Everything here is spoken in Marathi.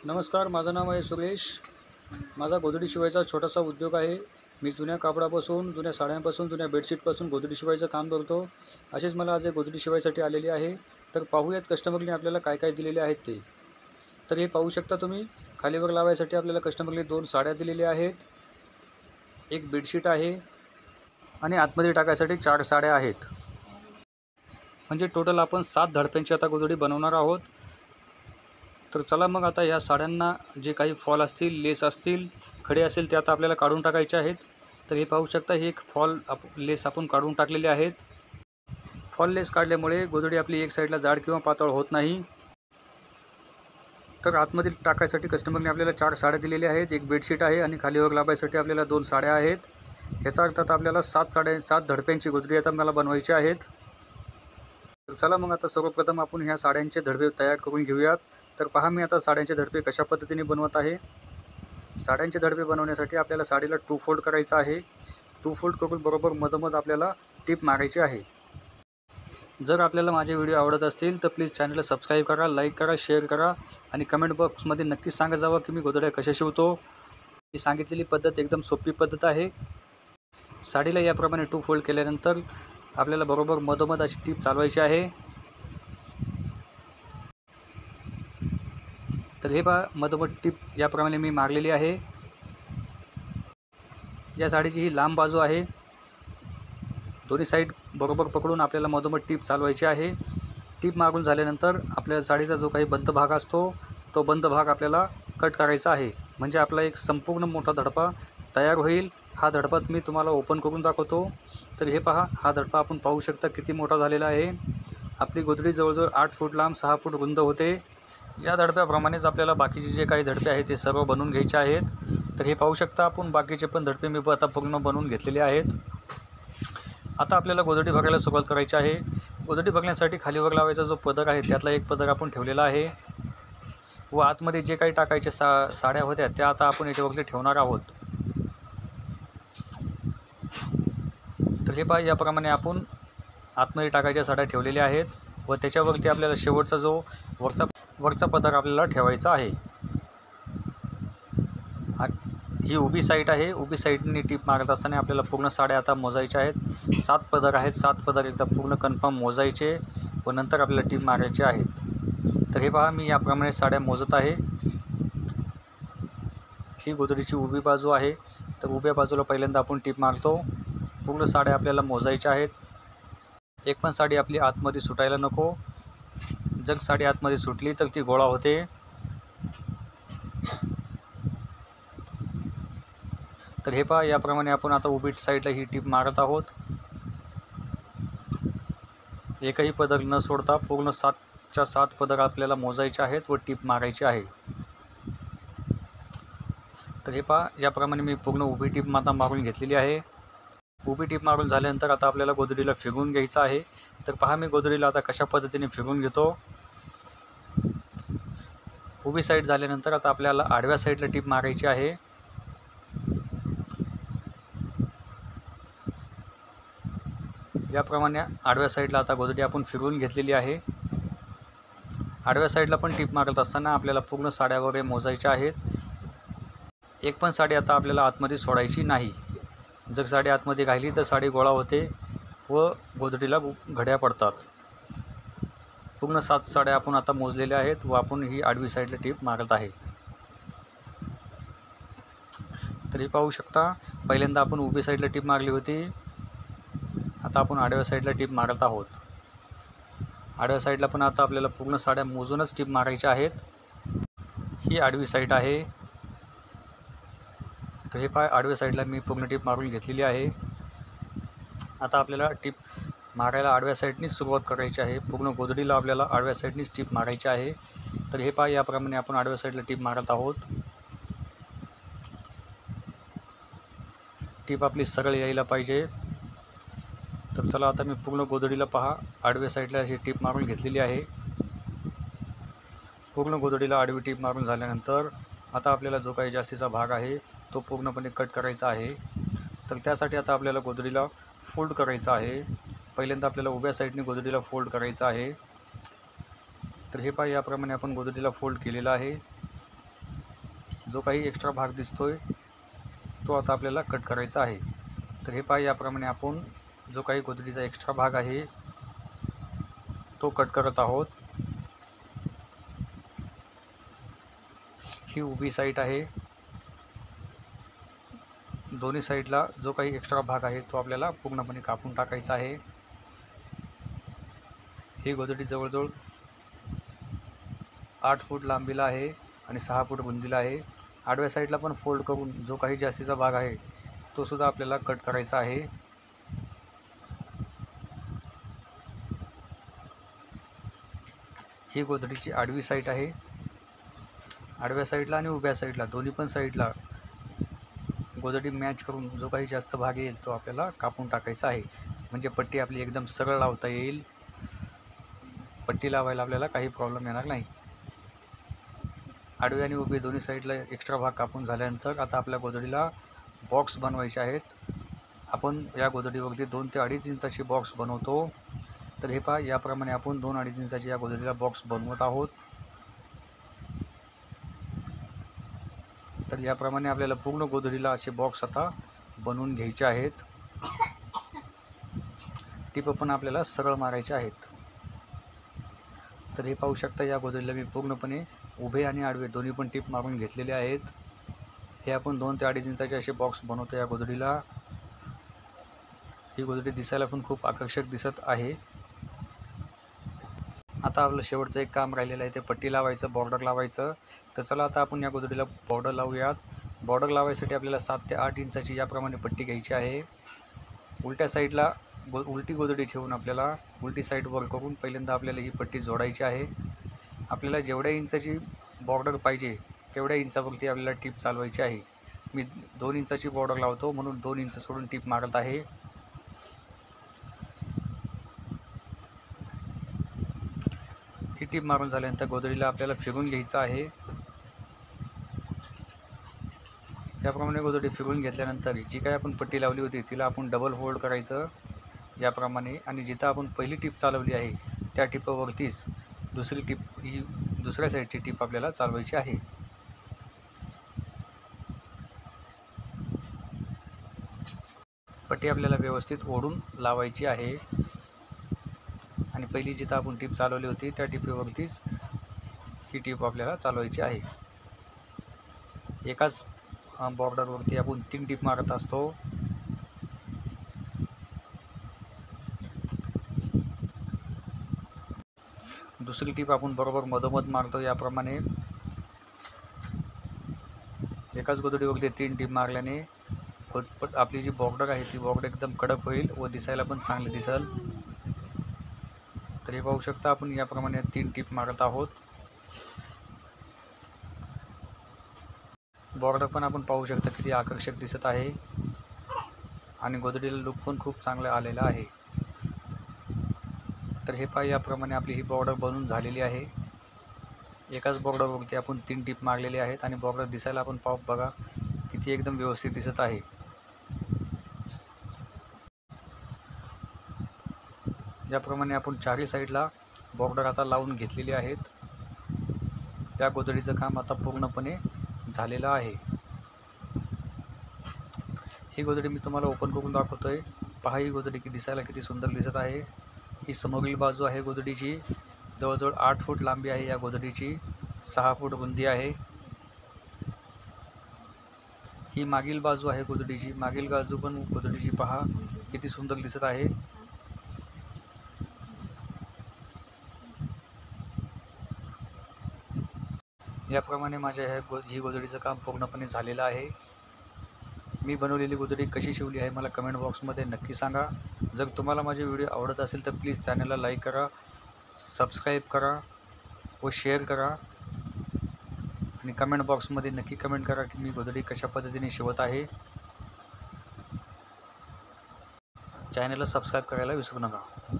नमस्कार, माझं नाव आहे सुरेश. माझा गोधडी शिवायचा छोटासा उद्योग आहे. मी जुन्या कापडापासून, जुन्या साड्यांपासून, जुन्या बेडशीटपासून गोधडी शिवायचं काम करतो. असेच मला आज एक गोधडी शिवायसाठी आलेली आहे. तर पाहूयात कस्टमरने आपल्याला काय काय दिलेले आहेत ते. तर हे पाहू शकता तुम्ही, खालीवर लावायसाठी आपल्याला कस्टमरने 2 साड्या दिलेल्या आहेत, एक बेडशीट आहे आणि आतमध्ये टाकायसाठी 4 साड्या आहेत. म्हणजे टोटल आपण 7 धडप्यांची आता गोधडी बनवणार आहोत. तर चला मग आता ह्या साड्यांना जे काही फॉल असतील, लेस असतील, खडे असेल ते आता आपल्याला काढून टाकायचे आहेत. तर हे पाहू शकता, हे एक लेस आपण काढून टाकलेले आहेत. फॉल लेस काढल्यामुळे गोधडी आपली एक साईडला जाड किंवा पातळ होत नाही. तर आतमध्ये टाकायसाठी कस्टमरने आपल्याला 4 साड्या दिलेल्या आहेत, एक बेडशीट आहे आणि खालीवर लावायसाठी आपल्याला 2 साड्या आहेत. याचा अर्थ आता आपल्याला 7 धडप्यांची गोधडी आता मला बनवायची आहेत. तर चला मग आता सर्वप्रथम आपण ह्या साड्यांचे धडपे तयार करून घेऊयात. तर पहा, मी आता साड्यांचे धडपे कशा पद्धतीने बनवत आहे. साड्यांचे धडपे बनवण्यासाठी आपल्याला साडीला 2 फोल्ड करायचं आहे. 2 फोल्ड करून बरोबर मधोमध आपल्याला टिप मारायची आहे. जर आपल्याला माझे व्हिडिओ आवडत असतील तर प्लीज चॅनलला सबस्क्राईब करा, लाईक करा, शेअर करा आणि कमेंट बॉक्समध्ये नक्कीच सांगा जावं की मी गोधड्या कशा शिवतो. ही सांगितलेली पद्धत एकदम सोपी पद्धत आहे. साडीला याप्रमाणे 2 फोल्ड केल्यानंतर आपल्याला बरोबर मधोमध अशी टीप चालवायची आहे. तर हे पहा, मधोमध टीप याप्रमाणे मी मारलेली आहे. या साडीची ही लांब बाजू आहे. दोन्ही साईड बरोबर पकडून आपल्याला मधोमध टीप चालवायची आहे. टीप मारून झाल्यानंतर आपल्या साडीचा जो काही बंद भाग असतो तो बंद भाग आपल्याला कट करायचा आहे. म्हणजे आपला एक संपूर्ण मोठा धडपा तयार होईल. हा धडपा मी तुम्हाला ओपन करून दाखवतो. तर हे पहा, हा धडपा आपण पाहू शकता किती मोठा झालेला आहे. आपली गोधडी जवळजवळ 8 फूट लांब, 6 फूट रुंद होते. या धडप्याप्रमाणेच आपल्याला बाकीचे जे काही धडपे आहेत ते सर्व बनवून घ्यायचे आहेत. तर हे पाहू शकता आपण, बाकीचे पण धडपे मी आता पूर्ण बनवून घेतलेले आहेत. आता आपल्याला गोधडी भरायला सुरुवात करायची आहे. गोधडी भरण्यासाठी खालीवर लावायचा जो पदर आहे त्यातला एक पदर आपण ठेवलेला आहे व आतमध्ये जे काही टाकायचे साड्या होत्या त्या आता आपण याच्यावरती ठेवणार आहोत. तर हे पहा, याप्रमाणे आपण आतमध्ये टाकायच्या साड्या ठेवलेल्या आहेत व त्याच्यावरती आपल्याला शेवटचा जो वरचा पदर आपल्याला ठेवायचा आहे. ही उभी साईड आहे. उभी साईडने टीप मारत असताना आपल्याला पूर्ण साड्या आता मोजायच्या आहेत. 7 पदर आहेत. 7 पदर एकदा पूर्ण कन्फर्म मोजायचे व नंतर आपल्याला टीप मारायचे आहेत. तर हे पहा, मी याप्रमाणे साड्या मोजत आहे. ही गोधडीची उभी बाजू आहे. तर उभ्या बाजूला पहिल्यांदा आपण टीप मारतो. पूर्ण साड्या आपल्याला मोजायच्या आहेत. एक पण साडी आपली आतमध्ये सुटायला नको. जर साडी आतमध्ये सुटली तर ती गोळा होते. तर हे पहा, याप्रमाणे आपण आता उभी साईडला ही टीप मारत आहोत. एकही पदर न सोडता पूर्ण 7च्या 7 पदर आपल्याला मोजायचे आहेत व टीप मारायची आहे. तर हे पहा, याप्रमाणे मी पूर्ण उभी टीप आता मारून घेतलेली आहे. उभी टीप मारून झाल्यानंतर आता आपल्याला गोधडीला फिरवून घ्यायचं आहे. तर पहा, मी गोधडीला आता कशा पद्धतीने फिरवून घेतो. उभी साईड झाल्यानंतर आता आपल्याला आडव्या साईडला टीप मारायची आहे. याप्रमाणे आडव्या साईडला आता गोधडी आपण फिरवून घेतलेली आहे. आडव्या साईडला पण टीप मारत असताना आपल्याला पूर्ण साड्या वगैरे मोजायच्या आहेत. एक पण साडी आता आपल्याला आतमध्ये सोडायची नाही. जर साडी आतमध्ये राहिली तर साडी गोळा होते व गोधडीला घड्या पडतात. पूर्ण 7 साड्या आपण आता मोजलेल्या आहेत व आपण ही आडवी साईडला टीप मारत आहे. तर हे पाहू शकता, पहिल्यांदा आपण उभी साईडला टीप मारली होती. आता आपण आडव्या साईडला टीप मारत आहोत. आडव्या साईडला पण आता आपल्याला पूर्ण साड्या मोजूनच टीप मारायच्या आहेत. ही आडवी साईड आहे. तर हे पहा, आडव्या साईडला मी पूर्ण टीप मारून घेतलेली आहे. आता आपल्याला टीप मारायला आडव्या साईडनीच सुरुवात करायची आहे. पूर्ण गोधडीला आपल्याला आडव्या साईडनीच टीप मारायची आहे. तर हे पहा, याप्रमाणे आपण आडव्या साईडला टीप मारत आहोत. टीप आपली सरळ यायला पाहिजे. तर चला, आता मी पूर्ण गोधडीला पहा आडव्या साईडला अशी टीप मारून घेतलेली आहे. पूर्ण गोधडीला आडवी टीप मारून झाल्यानंतर आता आपल्याला जो काही जास्तीचा भाग आहे तो पूर्णपणे कट करायचा आहे. तर त्यासाठी आता आपल्याला गोधडीला फोल्ड करायचं आहे. पहिल्यांदा आपल्याला उभ्या साईडने गोधडीला फोल्ड करायचं आहे. तर हे पहा, याप्रमाणे आपण गोधडीला फोल्ड केलेलं आहे. जो काही एक्स्ट्रा भाग दिसतोय तो आता आपल्याला कट करायचा आहे. तर हे पहा, याप्रमाणे आपण जो काही गोदडीचा एक्स्ट्रा भाग आहे तो कट करत आहोत. ही उभी साईड आहे. दोन्ही साईडला जो काही एक्स्ट्रा भाग आहे तो आपल्याला पूर्णपणे कापून टाकायचा आहे. ही गोदडी जवळजवळ 8 फूट लांबीला आहे आणि 6 फूट रुंदीला आहे. आडव्या साईडला पण फोल्ड करून जो काही जास्तीचा भाग आहे तो सुद्धा आपल्याला कट करायचा आहे. ही गोदडीची आडवी साईड आहे. आडव्या साईडला आणि उभ्या साईडला दोन्ही पण साईडला गोदडी मॅच करून जो काही जास्त भाग येईल तो आपल्याला कापून टाकायचा आहे. म्हणजे पट्टी आपली एकदम सरळ लावता येईल. पट्टी लावायला आपल्याला काही प्रॉब्लेम येणार नाही. आडवे आणि उभे दोन्ही साईडला एक्स्ट्रा भाग कापून झाल्यानंतर आता आपल्या गोदडीला बॉक्स बनवायचे आहेत. आपण या गोदडीवरती 2 ते 2.5 इंचाची बॉक्स बनवतो. तर हे पहा, याप्रमाणे आपण 2-2.5 इंचाची या गोदडीला बॉक्स बनवत आहोत. तर याप्रमाणे आपल्याला पूर्ण गोदडीला असे बॉक्स आता बनवून घ्यायचे आहेत. टिप पण आपल्याला सरळ मारायचे आहेत. तर हे पाहू शकता, या गोदडीला मी पूर्णपणे उभे आणि आडवे दोन्ही पण टिप मारून घेतलेले आहेत. हे आपण 2 ते 2.5 इंचाचे असे बॉक्स बनवतो या गोदडीला. ही गोदडी दिसायला पण खूप आकर्षक दिसत आहे. आता आपलं शेवटचं एक काम राहिलेलं आहे, ते पट्टी लावायचं, बॉर्डर लावायचं. तर चला आता आपण या गोदडीला बॉर्डर लावूयात. बॉर्डर लावायसाठी आपल्याला 7 ते 8 इंचाची याप्रमाणे पट्टी घ्यायची आहे. उलट्या साईडला उलटी गोदडी ठेवून आपल्याला उलटी साईड वर करून पहिल्यांदा आपल्याला ही पट्टी जोडायची आहे. आपल्याला जेवढ्या इंचाची बॉर्डर पाहिजे तेवढ्या इंचावरती आपल्याला टीप चालवायची आहे. मी 2 इंचाची बॉर्डर लावतो म्हणून 2 इंच सोडून टीप मारत आहे. ही टीप मारून झाल्यानंतर गोदडीला आपल्याला फिरून घ्यायचं आहे. याप्रमाणे गोदडी फिरून घेतल्यानंतर जी काही आपण पट्टी लावली होती तिला आपण डबल फोल्ड करायचं याप्रमाणे, आणि जिथं आपण पहिली टीप चालवली आहे त्या टिपावरतीच दुसरी टीप, ही दुसऱ्या साईडची टीप आपल्याला चालवायची आहे. पट्टी आपल्याला व्यवस्थित ओढून लावायची आहे आणि पहिली जिथं आपण टीप चालवली होती त्या टिपीवरतीच ही टीप आपल्याला चालवायची आहे. एकाच बॉर्डरवरती आपण 3 टीप मारत असतो. दुसरी टीप आपण बरोबर मधोमध मारतो. याप्रमाणे एकाच गोदडीवरती 3 टीप मारल्याने आपली जी बॉर्डर आहे ती बॉर्डर एकदम कडक होईल व दिसायला पण चांगली दिसेल. तरी पाहू शकता आपण याप्रमाणे 3 टीप मारत आहोत. बॉर्डर पण आपण पाहू शकता किती आकर्षक दिसत आहे आणि गोदडीला लुक पण खूप चांगला आलेला आहे. तर हे पहा, याप्रमाणे आपली ही बॉर्डर बनवून झालेली आहे. एकाच बॉर्डरवरती आपण 3 टीप मारलेले आहेत आणि बॉर्डर दिसायला आपण बघा किती एकदम व्यवस्थित दिसत आहे. याप्रमाणे आपण चारही साईडला बॉर्डर आता लावून घेतलेली आहेत. या गोदडीचं काम आता पूर्णपणे झालेलं आहे. ही गोदडी मी तुम्हाला ओपन करून दाखवतोय. पहा, ही गोदडी दिसायला किती सुंदर दिसत आहे. ही समोरील बाजू आहे गोदडीची, जवळजवळ 8 फूट लांबी आहे या गोदडीची, 6 फूट रुंदी आहे. ही मागील बाजू आहे गोदडीची, मागील बाजू पण गोदडीची पहा किती सुंदर दिसत आहे. याप्रमाणे माझ्या ही गोदडीचं काम पूर्णपणे झालेलं आहे. मी बनवलेली गोदडी कशी शिवली आहे मला कमेंट बॉक्समध्ये नक्की सांगा. जर तुम्हाला माझे व्हिडिओ आवडत असेल तर प्लीज चॅनलला लाईक करा, सबस्क्राईब करा व शेअर करा आणि कमेंट बॉक्समध्ये नक्की कमेंट करा की मी गोदडी कशा पद्धतीने शिवत आहे. चॅनलला सबस्क्राईब करायला विसरू नका.